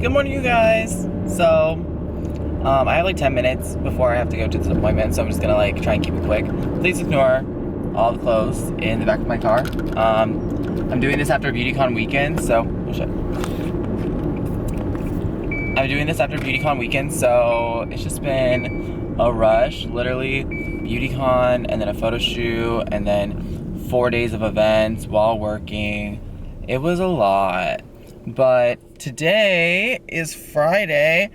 Good morning, you guys. So, I have like 10 minutes before I have to go to this appointment, so I'm just gonna like try and keep it quick. Please ignore all the clothes in the back of my car. I'm doing this after BeautyCon weekend, so oh shit. I'm doing this after BeautyCon weekend, so it's just been a rush. Literally, BeautyCon and then a photo shoot and then 4 days of events while working. It was a lot. But today is Friday,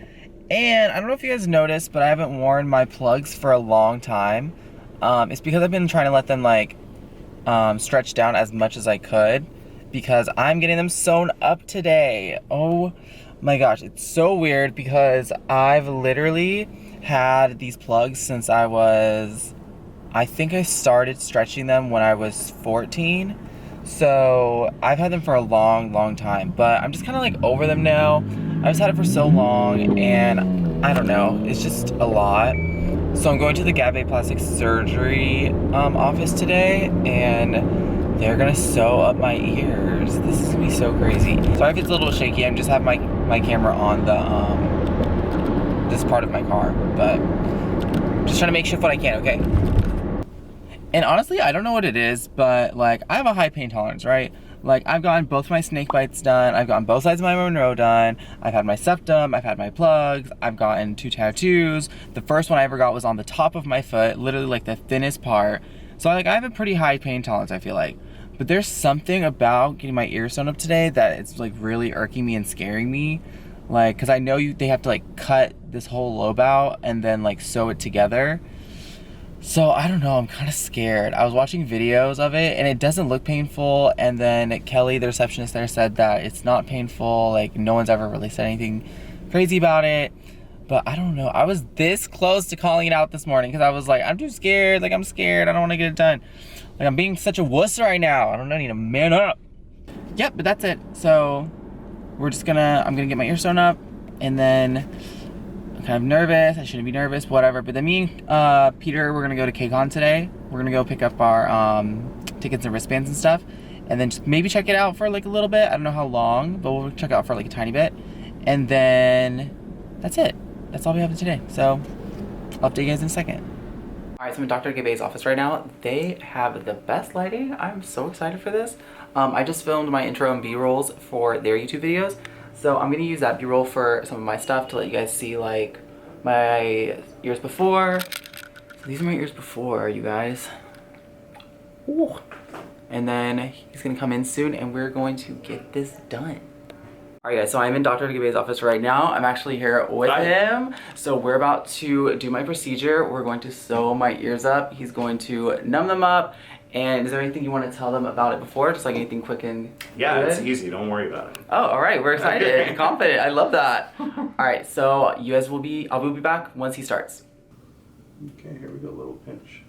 and I don't know if you guys noticed, but I haven't worn my plugs for a long time. It's because I've been trying to let them like stretch down as much as I could because I'm getting them sewn up today. Oh my gosh, it's so weird because I've literally had these plugs since I think I started stretching them when I was 14. So I've had them for a long time, but I'm just kind of like over them now. I've just had it for so long, and I don't know, it's just a lot. So I'm going to the Gabbays plastic surgery office today, and they're gonna sew up my ears. This is gonna be so crazy. Sorry if it's a little shaky. I'm just have my camera on the this part of my car, but just trying to make shift what I can, okay? And honestly, I don't know what it is, but like I have a high pain tolerance, right? Like I've gotten both my snake bites done, I've gotten both sides of my Monroe done, I've had my septum, I've had my plugs, I've gotten 2 tattoos. The first one I ever got was on the top of my foot, literally like the thinnest part. So like I have a pretty high pain tolerance, I feel like. But there's something about getting my ear sewn up today that it's like really irking me and scaring me. Like, cause I know they have to like cut this whole lobe out and then like sew it together. So I don't know, I'm kind of scared. I was watching videos of it and it doesn't look painful, and then Kelly, the receptionist there, said that it's not painful, like no one's ever really said anything crazy about it. But I don't know, I was this close to calling it out this morning because I was like, I'm too scared, like I'm scared, I don't want to get it done. Like I'm being such a wuss right now, I don't know, I need to man up. Yep, but that's it. So I'm gonna get my ear sewn up, and then kind of nervous, I shouldn't be nervous, whatever. But then me and Peter, we're gonna go to KCON today. We're gonna go pick up our tickets and wristbands and stuff, and then just maybe check it out for like a little bit. I don't know how long, but we'll check it out for like a tiny bit. And then that's it. That's all we have for today. So I'll update you guys in a second. Alright, so I'm in Dr. Gabbays' office right now. They have the best lighting. I'm so excited for this. I just filmed my intro and B-rolls for their YouTube videos. So I'm gonna use that B-roll for some of my stuff to let you guys see like my ears before. So these are my ears before, you guys. Ooh. And then he's gonna come in soon and we're going to get this done. Alright guys, so I'm in Dr. Gabbays' office right now. I'm actually here with him. So we're about to do my procedure. We're going to sew my ears up. He's going to numb them up. And is there anything you want to tell them about it before? Just like anything quick and yeah, good? It's easy. Don't worry about it. Oh, all right. We're excited and confident. I love that. All right. So you guys will be, I will be back once he starts. Okay, here we go. Little pinch.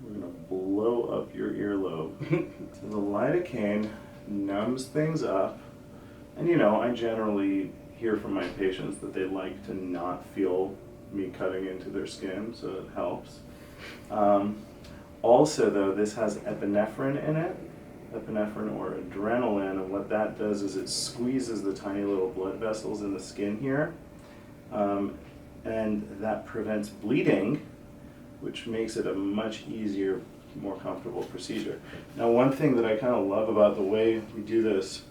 We're going to blow up your earlobe. So the lidocaine numbs things up. And you know, I generally hear from my patients that they like to not feel me cutting into their skin, so it helps. Also though, this has epinephrine in it, epinephrine or adrenaline, and what that does is it squeezes the tiny little blood vessels in the skin here, and that prevents bleeding, which makes it a much easier, more comfortable procedure. Now one thing that I kind of love about the way we do this,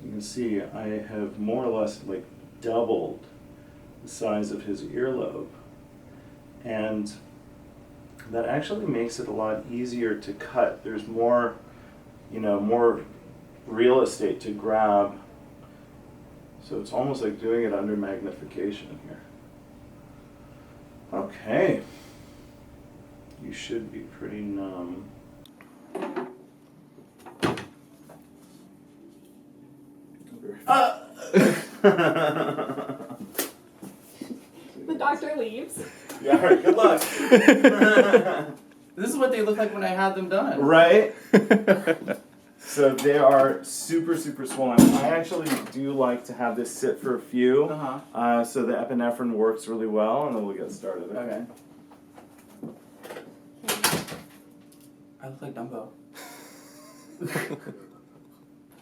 you can see I have more or less like doubled the size of his earlobe, and that actually makes it a lot easier to cut. There's more, you know, more real estate to grab, so it's almost like doing it under magnification here. Okay, you should be pretty numb. The doctor leaves. Yeah, all right, good luck. This is what they look like when I had them done. Right? So they are super, super swollen. I actually do like to have this sit for a few, so the epinephrine works really well, and then we'll get started. Okay. I look like Dumbo.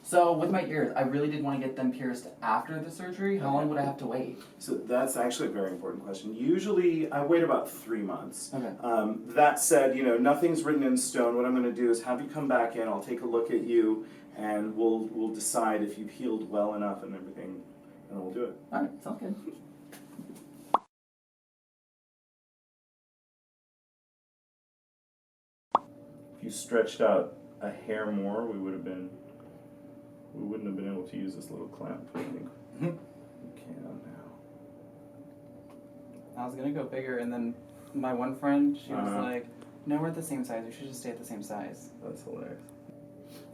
So with my ears, I really did want to get them pierced after the surgery. How long would I have to wait? So that's actually a very important question. Usually I wait about 3 months. Okay. That said, you know, nothing's written in stone. What I'm going to do is have you come back in, I'll take a look at you, and we'll decide if you've healed well enough and everything, and we'll do it. Alright, sounds good. If you stretched out a hair more, we wouldn't have been able to use this little clamp. I think we can now. I was gonna go bigger, and then my one friend, she was like, no, we're at the same size. We should just stay at the same size. That's hilarious.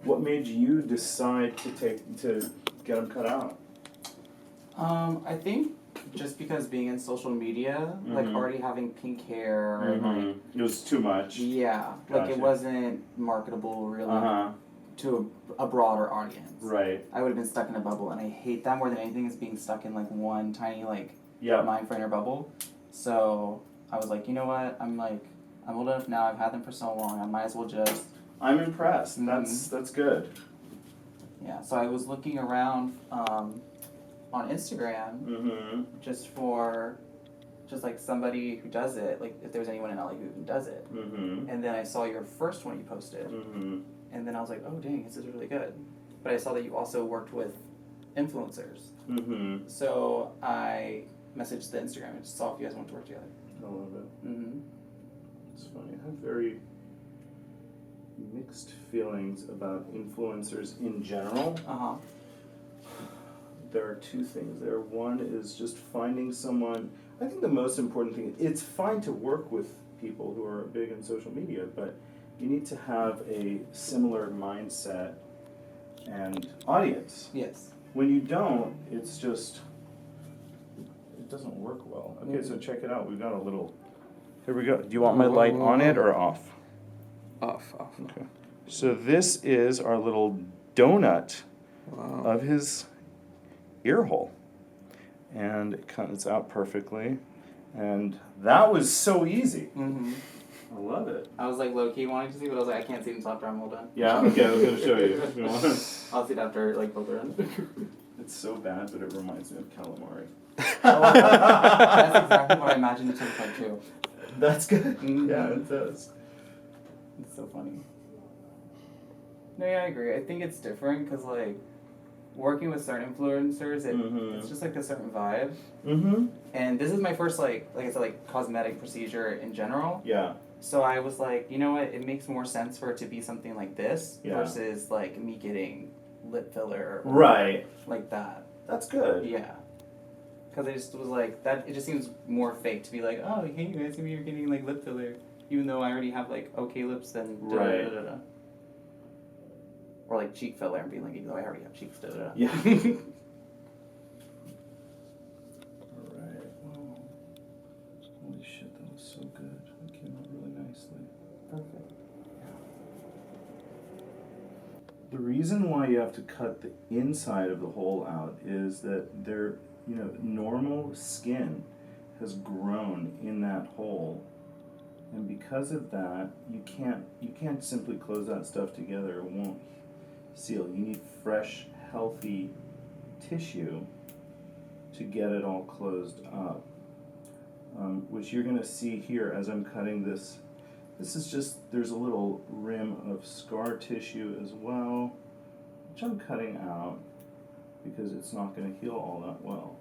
What made you decide to get them cut out? I think just because being in social media, like already having pink hair, and like It was too much. yeah, like Gotcha. it wasn't marketable really to a broader audience. Right. I would have been stuck in a bubble, and I hate that more than anything is being stuck in like one tiny like Yeah. mind frame or bubble. So I was like, you know what? I'm old enough now. I've had them for so long. I might as well just I'm impressed. That's good. yeah. So I was looking around on Instagram just like somebody who does it. Like if there's anyone in LA who does it. And then I saw your first one you posted. And then I was like, oh dang, this is really good. But I saw that you also worked with influencers. So I messaged the Instagram and just saw if you guys wanted to work together. I love it. It's funny. I have very mixed feelings about influencers in general. There are two things there. One is just finding someone. I think the most important thing, it's fine to work with people who are big in social media, but you need to have a similar mindset and audience. Yes. When you don't, it's just, it doesn't work well. Okay, so check it out. We've got a little, here we go. Do you want my light on it or off? Off. Okay. So this is our little donut of his ear hole. And it's out perfectly. And that was so easy. I love it. I was like low key wanting to see, but I was like, I can't see it until after I'm all done. Yeah, okay, I was going to show you. If you want. I'll see it after like both are done. It's so bad, but it reminds me of calamari. That's exactly what I imagined it to look like too. That's good. Yeah, it does. It's so funny. No, yeah, I agree. I think it's different because like working with certain influencers, it's just like a certain vibe. And this is my first like I said, like cosmetic procedure in general. Yeah. So I was like, you know what? It makes more sense for it to be something like this versus like me getting lip filler. Or Right. like that. That's good. Yeah. Because I just was like that. It just seems more fake to be like, oh, hey, you guys, you're getting like lip filler, even though I already have like okay lips. Then Right. Or like cheek filler and being like, even though I already have cheeks. Yeah. Alright. Wow. Holy shit, that was so good. It came out really nicely. Perfect. The reason why you have to cut the inside of the hole out is that normal skin has grown in that hole, and because of that, you can't simply close that stuff together. It won't seal. You need fresh, healthy tissue to get it all closed up, which you're going to see here as I'm cutting this. This is just, there's a little rim of scar tissue as well, which I'm cutting out because it's not going to heal all that well.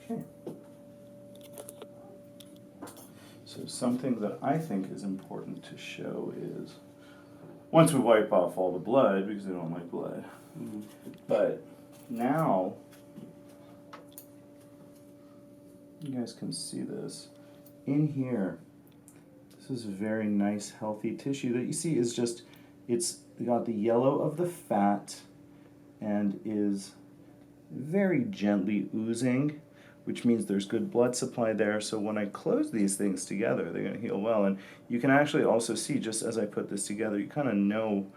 Okay. So something that I think is important to show is, once we wipe off all the blood, because I don't like blood, but now, you guys can see this, in here, this This is very nice, healthy tissue that you see is just, it's got the yellow of the fat and is very gently oozing, which means there's good blood supply there. So when I close these things together, they're going to heal well. And you can actually also see, just as I put this together, you kind of know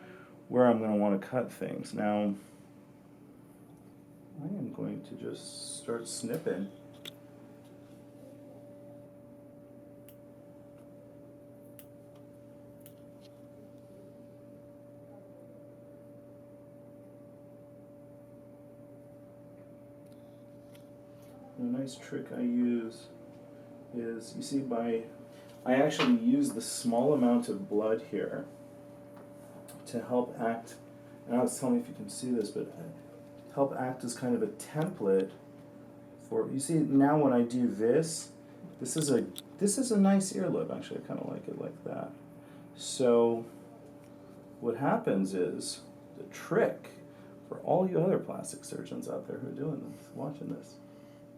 where I'm going to want to cut things. Now, I am going to just start snipping. A nice trick I use is, you see, I actually use the small amount of blood here to help act, and I was telling you if you can see this, but help act as kind of a template for, you see now when I do this, this is a nice earlobe. Actually, I kind of like it like that. So what happens is, the trick for all you other plastic surgeons out there who are doing this, watching this,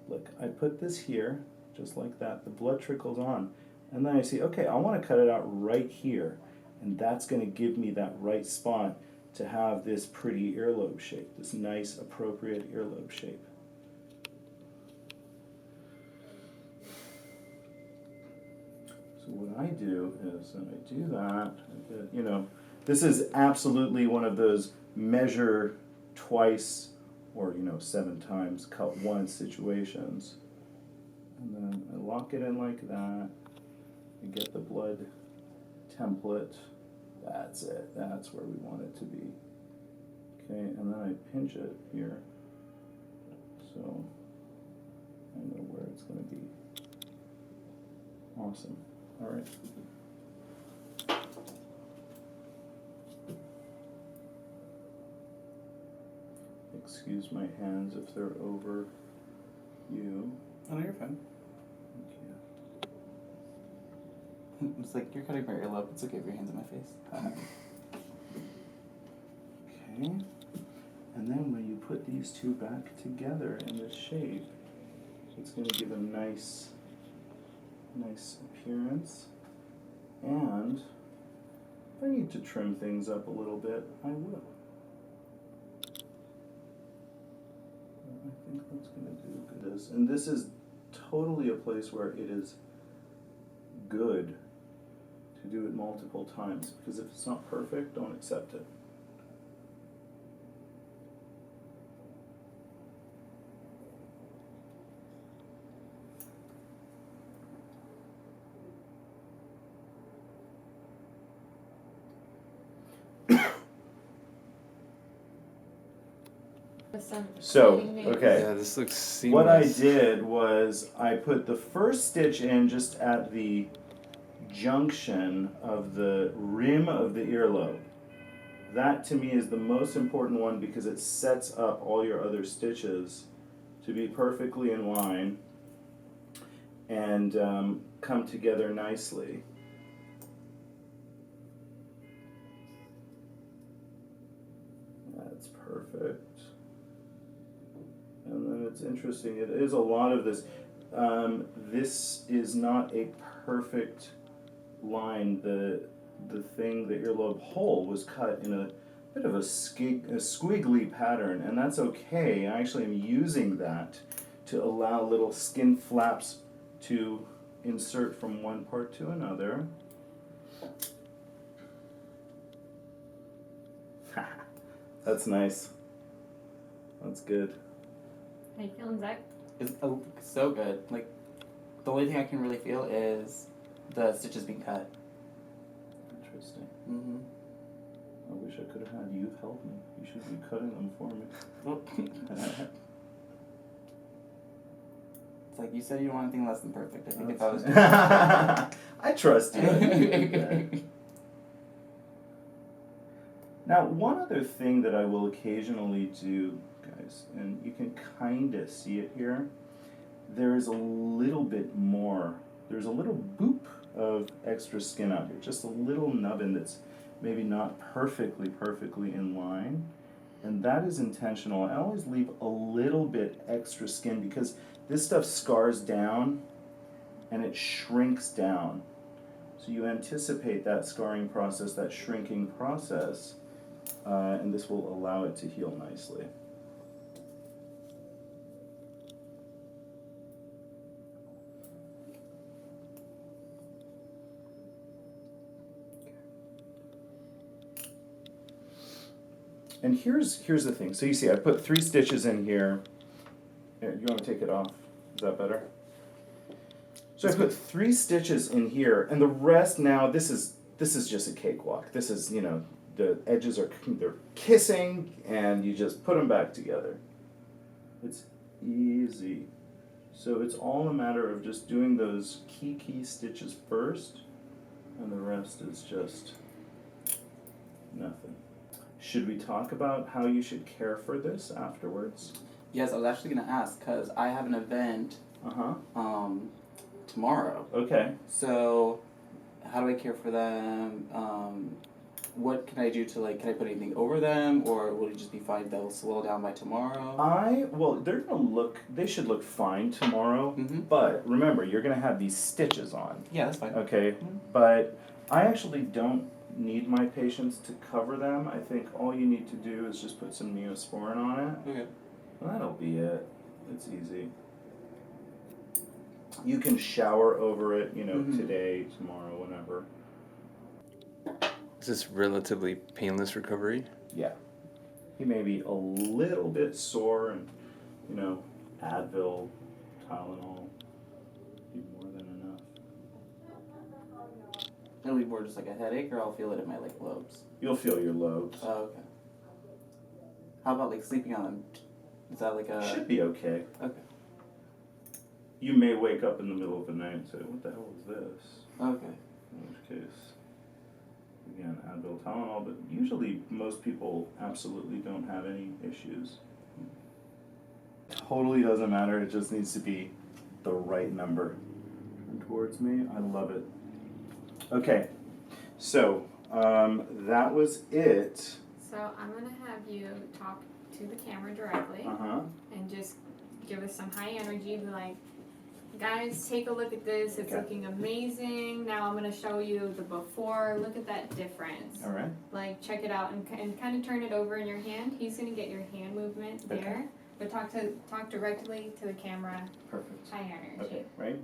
look, I put this here, just like that, the blood trickles on, and then I see, okay, I want to cut it out right here, and that's going to give me that right spot to have this pretty earlobe shape, this nice, appropriate earlobe shape. So what I do is, when I do that, you know, this is absolutely one of those measure twice or, you know, 7 times, cut once situations. And then I lock it in like that. I get the blood template. That's it. That's where we want it to be. Okay, and then I pinch it here. So I know where it's going to be. Awesome. All right. Excuse my hands if they're over you. Oh, no, you're fine. Thank you. It's like, you're cutting my earlobe. It's okay if your hands in my face. Okay. And then when you put these two back together in this shape, it's going to give a nice appearance. And if I need to trim things up a little bit, I will. I think that's going to do good. And this is totally a place where it is good to do it multiple times, because if it's not perfect, don't accept it. So, okay. Yeah, this looks seamless. What I did was I put the first stitch in just at the junction of the rim of the earlobe. That to me is the most important one because it sets up all your other stitches to be perfectly in line and come together nicely. That's perfect. And then it's interesting, it is a lot of this. This is not a perfect line. The earlobe hole was cut in a bit of a squiggly pattern, and that's okay. I actually am using that to allow little skin flaps to insert from one part to another. That's nice. That's good. How you feeling, Zach? It's so good. Like, the only thing I can really feel is the stitches being cut. Interesting. Mm-hmm. I wish I could have had you help me. You should be cutting them for me. It's like, you said you don't want anything less than perfect. I think if I was I trust you. Now, one other thing that I will occasionally do, guys, and you can kind of see it here, there is a little bit more, there's a little boop of extra skin out here, just a little nubbin that's maybe not perfectly in line, and that is intentional. I always leave a little bit extra skin because this stuff scars down and it shrinks down. So you anticipate that scarring process, that shrinking process, and this will allow it to heal nicely. And here's the thing. So you see, I put 3 stitches in here. Here, you want to take it off? Is that better? So I put 3 stitches in here, and the rest now. This is just a cakewalk. This is, you know, the edges they're kissing, and you just put them back together. It's easy. So it's all a matter of just doing those key stitches first, and the rest is just nothing. Should we talk about how you should care for this afterwards? Yes, I was actually going to ask, because I have an event tomorrow. Okay. So, how do I care for them? What can I do to, like, can I put anything over them, or will it just be fine, they'll slow down by tomorrow? Well, they should look fine tomorrow, but remember, you're going to have these stitches on. Yeah, that's fine. Okay, but I actually don't need my patients to cover them. I think all you need to do is just put some Neosporin on it. Okay. That'll be it. It's easy. You can shower over it, you know, today, tomorrow, whenever. Is this relatively painless recovery? Yeah. He may be a little bit sore and, you know, Advil, Tylenol, be more than enough. It'll be more just like a headache, or I'll feel it in my, like, lobes? You'll feel your lobes. Oh, okay. How about, like, sleeping on them? Is that like a... Should be okay. Okay. You may wake up in the middle of the night and say, what the hell is this? Okay. In which case, again, Advil, Tylenol, but usually most people absolutely don't have any issues. Totally doesn't matter, it just needs to be the right number. Turn towards me, I love it. Okay, so that was it. So I'm going to have you talk to the camera directly and just give us some high energy. Be like, guys, take a look at this. It's looking amazing. Now I'm going to show you the before. Look at that difference. All right. Like, check it out and kind of turn it over in your hand. He's going to get your hand movement there. But talk directly to the camera. Perfect. High energy. Okay, right?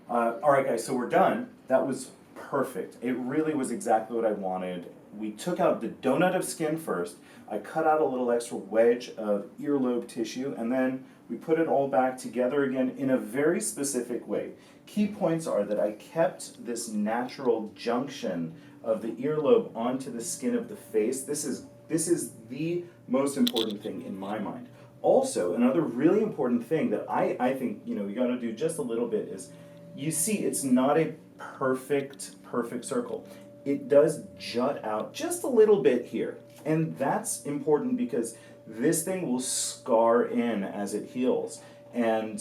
All right, guys, so we're done. That was perfect. It really was exactly what I wanted. We took out the donut of skin first. I cut out a little extra wedge of earlobe tissue, and then we put it all back together again in a very specific way. Key points are that I kept this natural junction of the earlobe onto the skin of the face. This is the most important thing in my mind. Also, another really important thing that I think, you know, you got to do just a little bit is, you see, it's not a perfect circle. It does jut out just a little bit here. And that's important because this thing will scar in as it heals. And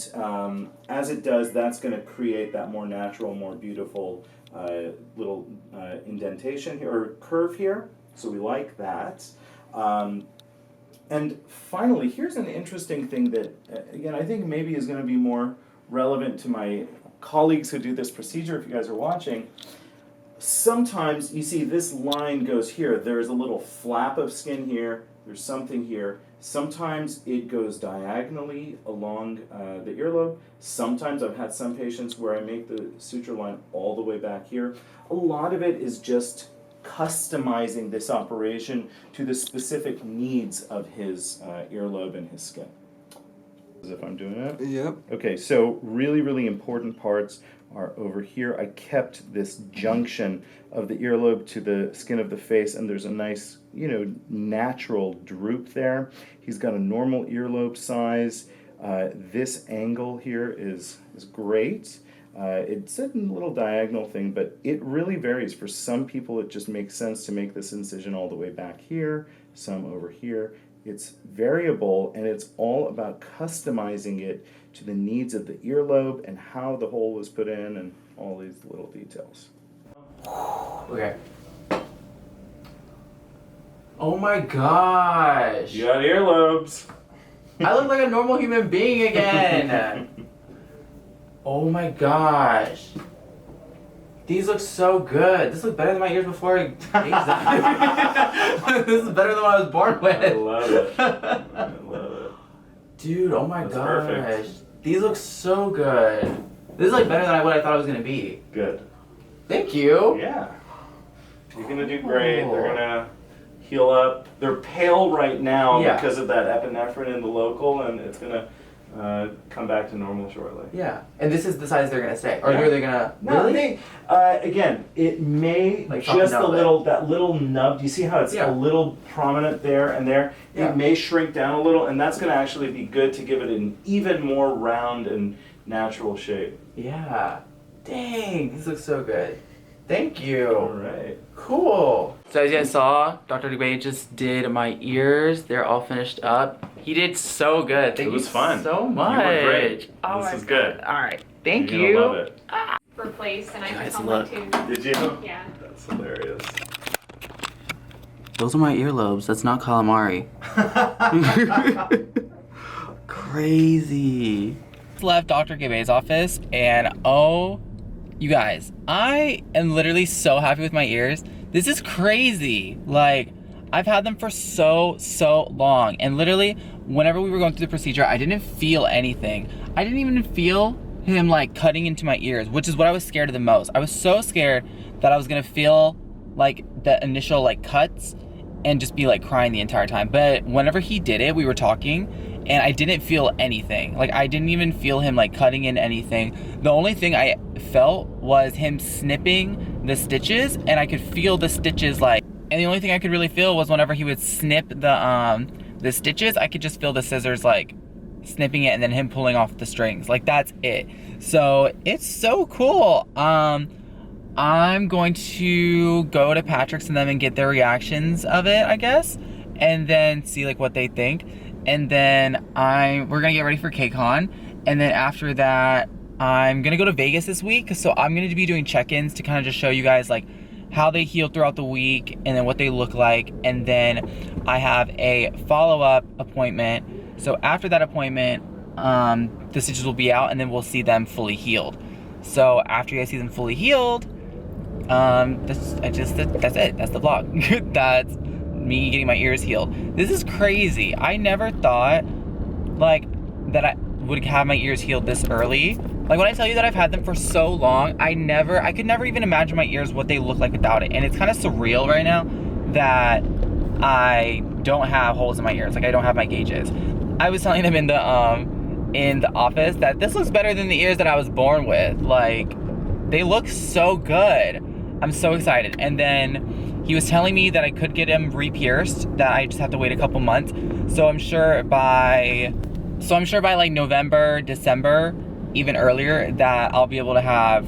as it does, that's going to create that more natural, more beautiful little indentation here, or curve here. So we like that. And finally, here's an interesting thing that, again, I think maybe is going to be more relevant to my colleagues who do this procedure, if you guys are watching. Sometimes, you see, this line goes here. There's a little flap of skin here. There's something here. Sometimes it goes diagonally along the earlobe. Sometimes I've had some patients where I make the suture line all the way back here. A lot of it is just customizing this operation to the specific needs of his earlobe and his skin. As if I'm doing it? Yep. Okay, so really, really important parts are over here. I kept this junction of the earlobe to the skin of the face, and there's a nice, you know, natural droop there. He's got a normal earlobe size. This angle here is great. It's a little diagonal thing, but it really varies. For some people, it just makes sense to make this incision all the way back here, some over here. It's variable, and it's all about customizing it to the needs of the earlobe and how the hole was put in and all these little details. Okay. Oh my gosh! You got earlobes! I look like a normal human being again! Oh my gosh! These look so good. This looks better than my ears before I gazed them. This is better than what I was born with. I love it. I love it. Dude, oh my That's gosh. perfect. These look so good. This is like better than what I thought it was gonna be. Good. Thank you. Yeah. You're gonna do great. They're gonna heal up. They're pale right now because of that epinephrine in the local, and it's gonna come back to normal shortly. Yeah. And this is the size they're gonna stay. Or Yeah. are they gonna really? Again, it may Like just soften that little nub. Do you see how it's a little prominent there and there? Yeah. It may shrink down a little, and that's gonna actually be good to give it an even more round and natural shape. Yeah. Dang, these look so good. Thank you. All right. Cool. So as you guys saw, Dr. Gabbays just did my ears. They're all finished up. He did so good. Thank It was you fun. so much. You were great. Oh This my is good. God. All right. Thank You're you. gonna love it. Replaced, and I Guys, put look. someone too. Did you? Yeah. That's hilarious. Those are my earlobes. That's not calamari. Crazy. Left Dr. Gabbays' office, and oh, you guys, I am literally so happy with my ears. This is crazy. Like, I've had them for so long, and literally, whenever we were going through the procedure, I didn't feel anything. I didn't even feel him like cutting into my ears, which is what I was scared of the most. I was so scared that I was gonna feel like the initial like cuts and just be like crying the entire time. But whenever he did it, we were talking, and I didn't feel anything. Like, I didn't even feel him like cutting in anything. The only thing I felt was him snipping the stitches, and I could feel the stitches like, and the only thing I could really feel was whenever he would snip the stitches, I could just feel the scissors like snipping it and then him pulling off the strings. Like, that's it. So it's so cool. I'm going to go to Patrick's and them and get their reactions of it, I guess, and then see like what they think. And then we're gonna get ready for KCON, and then after that I'm gonna go to Vegas this week, so I'm gonna be doing check-ins to kind of just show you guys like how they heal throughout the week and then what they look like. And then I have a follow-up appointment, so after that appointment the stitches will be out, and then we'll see them fully healed. So after you guys see them fully healed, that's it. That's the vlog. That's me getting my ears healed. This is crazy. I never thought like that I would have my ears healed this early. Like, when I tell you that I've had them for so long, I could never even imagine my ears what they look like without it. And it's kind of surreal right now that I don't have holes in my ears. Like, I don't have my gauges. I was telling them in the office that this looks better than the ears that I was born with. Like, they look so good. I'm so excited. And then he was telling me that I could get him re-pierced, that I just have to wait a couple months. So I'm sure by like November, December, even earlier, that I'll be able to have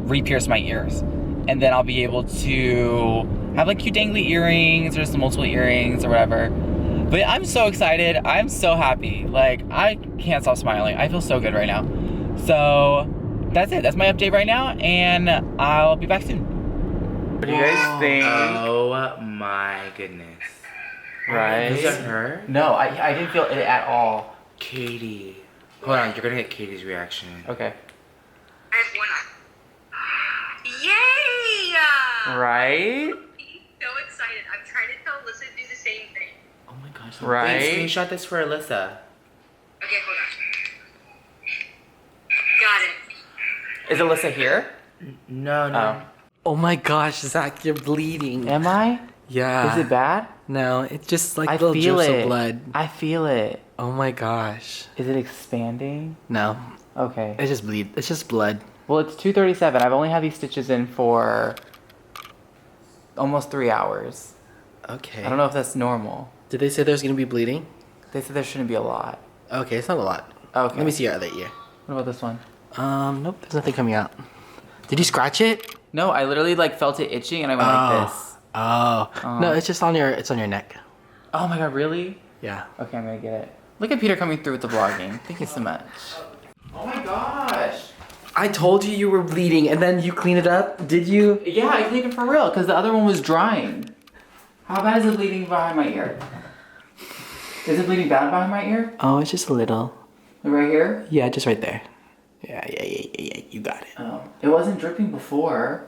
re-pierced my ears. And then I'll be able to have like cute dangly earrings or some multiple earrings or whatever. But I'm so excited. I'm so happy. Like, I can't stop smiling. I feel so good right now. So that's it. That's my update right now, and I'll be back soon. What do you guys think? Oh my goodness. Right? Is it her? No, I didn't feel it at all. Katie. Hold on, you're gonna get Katie's reaction. Okay. I have one eye. Yay! Right? So excited. I'm trying to tell Alyssa to do the same thing. Oh my gosh. Right? Wait, screenshot this for Alyssa. Okay, hold on. Got it. Is Alyssa here? No. Oh. Oh my gosh, Zach, you're bleeding. Am I? Yeah. Is it bad? No, it's just like I little feel drips it. of blood. I feel it. Oh my gosh. Is it expanding? No, Okay. it's just bleed. It's just blood. Well, it's 2:37. I've only had these stitches in for almost 3 hours. Okay. I don't know if that's normal. Did they say there's gonna be bleeding? They said there shouldn't be a lot. Okay, it's not a lot. Okay. Let me see your other ear. What about this one? Nope, there's nothing coming out. Did you scratch it? No, I literally like felt it itching and I went like this. Oh. No, it's just on your neck. Oh my god, really? Yeah. Okay, I'm gonna get it. Look at Peter coming through with the vlogging. Thank you so much. Oh my gosh. I told you were bleeding and then you clean it up. Did you? Yeah, I cleaned it for real because the other one was drying. How bad is it bleeding behind my ear? Is it bleeding bad behind my ear? Oh, it's just a little. Right here? Yeah, just right there. Yeah, you got it. Oh, it wasn't dripping before.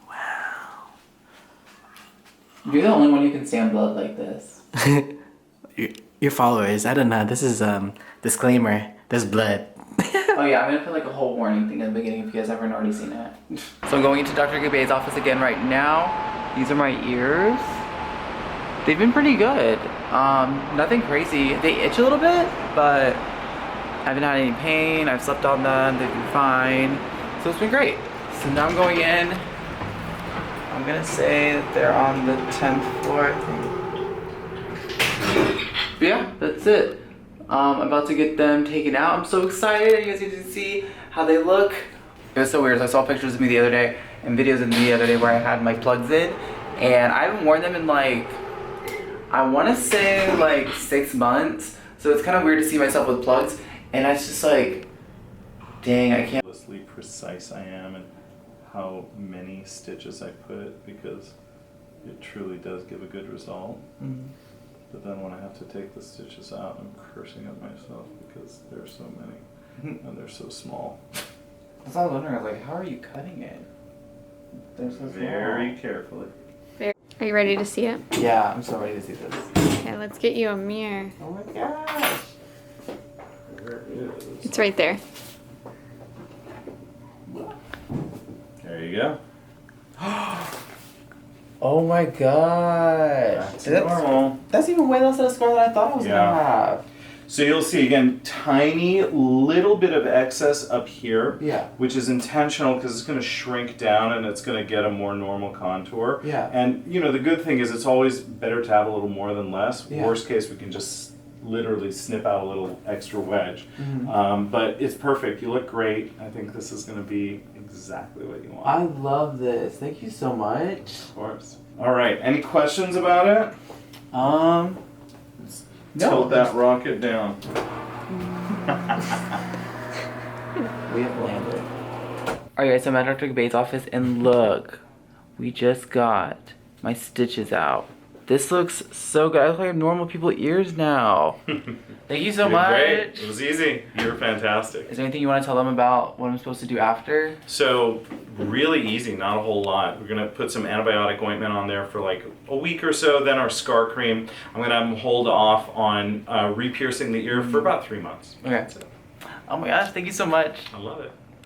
Wow. You're the only one who can stand blood like this. Your followers, I don't know. This is disclaimer. There's blood. Oh yeah, I'm gonna put like a whole warning thing in the beginning if you guys haven't already seen it. So I'm going into Dr. Gabbays' office again right now. These are my ears. They've been pretty good. Nothing crazy. They itch a little bit, but I haven't had any pain. I've slept on them. They've been fine. So it's been great. So now I'm going in. I'm gonna say that they're on the 10th floor, I think. But yeah, that's it. I'm about to get them taken out. I'm so excited. You guys get to see how they look. It was so weird. So I saw pictures of me the other day and videos of me the other day where I had my plugs in, and I haven't worn them in like, I want to say like 6 months. So it's kind of weird to see myself with plugs, and it's just like, dang, I can't. Precise I am and how many stitches I put, because it truly does give a good result. Mm-hmm. But then when I have to take the stitches out, I'm cursing at myself because there are so many and they're so small. That's all I was wondering. I was like, how are you cutting it? They're so small. Very carefully. Are you ready to see it? Yeah, I'm so ready to see this. Okay, let's get you a mirror. Oh my gosh. There it is. It's right there. There you go. Oh my gosh. That's normal. That's even way less of a scar than I thought I was gonna have. So you'll see again, tiny little bit of excess up here, Yeah. which is intentional because it's going to shrink down and it's going to get a more normal contour. Yeah. And you know, the good thing is it's always better to have a little more than less. Yeah. Worst case, we can just literally snip out a little extra wedge. Mm-hmm. But it's perfect. You look great. I think this is going to be exactly what you want. I love this. Thank you so much. Of course. All right. Any questions about it? Tilt that rocket down. We have landed. Alright guys, so I'm at Dr. Gabbays' office and look, we just got my stitches out. This looks so good. I look like normal people ears now. Thank you so You're much. great. It was easy. You're fantastic. Is there anything you want to tell them about what I'm supposed to do after? So really easy, not a whole lot. We're gonna put some antibiotic ointment on there for like a week or so, then our scar cream. I'm gonna have them hold off on re-piercing the ear for about 3 months. Okay. Oh my gosh, thank you so much. I love it.